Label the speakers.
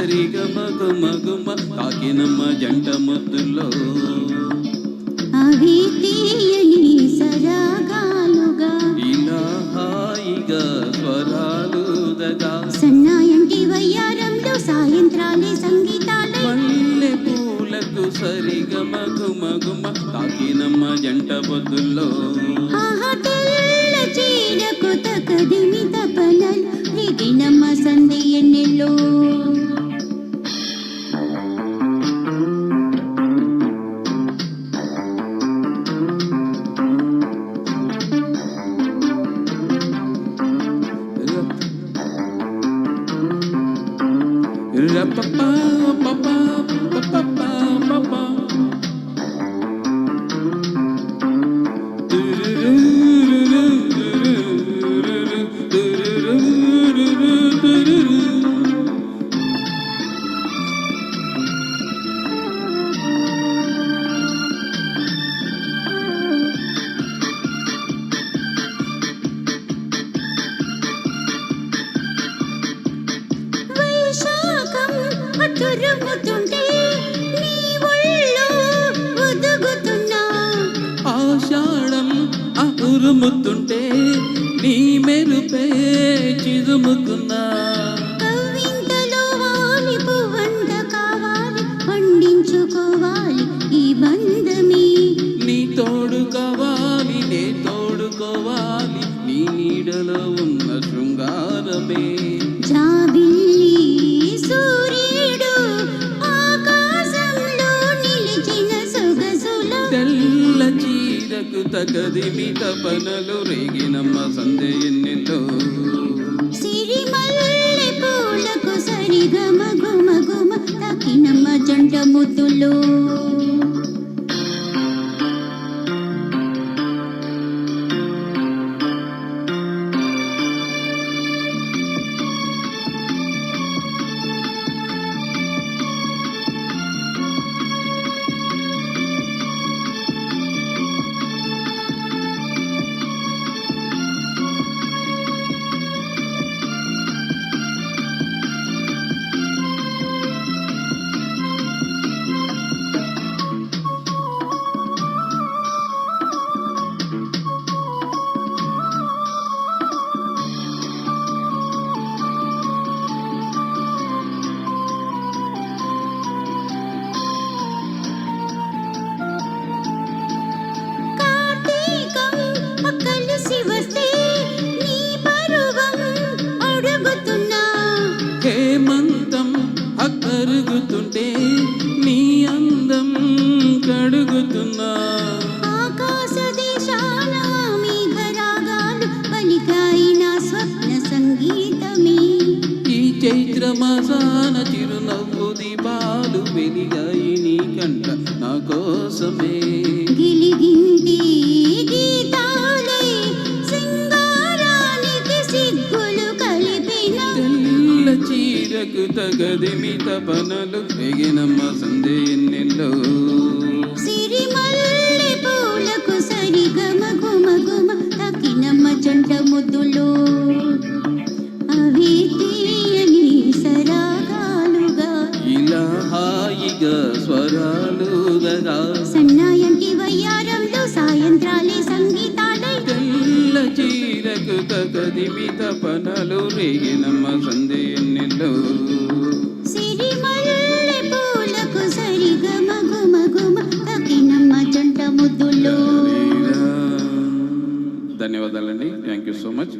Speaker 1: సరిగమ గుమ గుమ తాకినమ్మ జంట ముద్దుల్లో
Speaker 2: అవి తీయని సరాగాలుగా
Speaker 1: ఇలా హాయిగా స్వరాలుదగా
Speaker 2: సన్నాయంటి వయ్యారంలో సాయంత్రాలే సంగీతాలే
Speaker 1: మల్లె పూలకు సరిగమ గుమ గుమ తాకినమ్మ జంట పొద్దుల్లో
Speaker 2: ఆహా తెల్ల చీరకు తకదిమి తపనలు రిగినమ్మ సంధి ఎన్నెల్లో తురుముతుంటే నీ ఒళ్ళు ఒదుగుతున్నా
Speaker 1: ఆషాఢం ఉరుముతుంటే నీ మెరుపే చిరుముకున్నా
Speaker 2: కవింతలో వాలి పువ్వంత కావాలి పండించుకోవాలి ఈ బంధమే
Speaker 1: నీ తోడు కావాలి నే తోడుకోవాలి నీ నీడలో ఉన్న శృంగారమే
Speaker 2: జాబిల్లి సూర్యుడు ఆకాశంలో నిలిచిన సొగసుల
Speaker 1: తెల్ల చీరకు తగదిమి తపనలు రేగినమ్మ సంధ్య ఎన్నెల్లో
Speaker 2: సిరిమల్లె పూలకు సరిగమ గుమ గుమ తకినమ్మ జంట ముద్దులో
Speaker 1: హేమంతం అక్కరుగుతుంటే నీ అందం కడుగుతున్నా
Speaker 2: ఆకాశ దేశాల మేఘరాగాలు పలికాయిన స్వప్న సంగీతమే
Speaker 1: ఈ చైత్ర మాసాన చిరునవ్వు దీపాలు వెలిగాయి నీ కంట నా కోసమే
Speaker 2: గిలిగింటి గీతాలై సింగారానికి సిగ్గులు కలిపిన
Speaker 1: తెల్ల చీరకు తగదిమి తపనలు రేగినమ్మ సంధ్య ఎన్నెల్లో
Speaker 2: సిరిమల్లె పూలకు సరిగమ గుమ గుమ తకినమ్మ జంట ముద్దులో అవి తీయని సరాగాలుగా
Speaker 1: ఇలా హాయిగా స్వరాలుదగా
Speaker 2: సన్నాయంటి వయ్యారంలో సాయంత్రాలే సంగీతాలే
Speaker 1: తెల్ల చీరకు తగదిమి తపనలు రేగినమ్మ సంధ్య ఎన్నెల్లో
Speaker 2: సిరిమల్లె పూలకు సరిగమ గుమ గుమ తకినమ్మ జంట ముద్దులో
Speaker 1: ధన్యవాదాలండి. Thank you so much.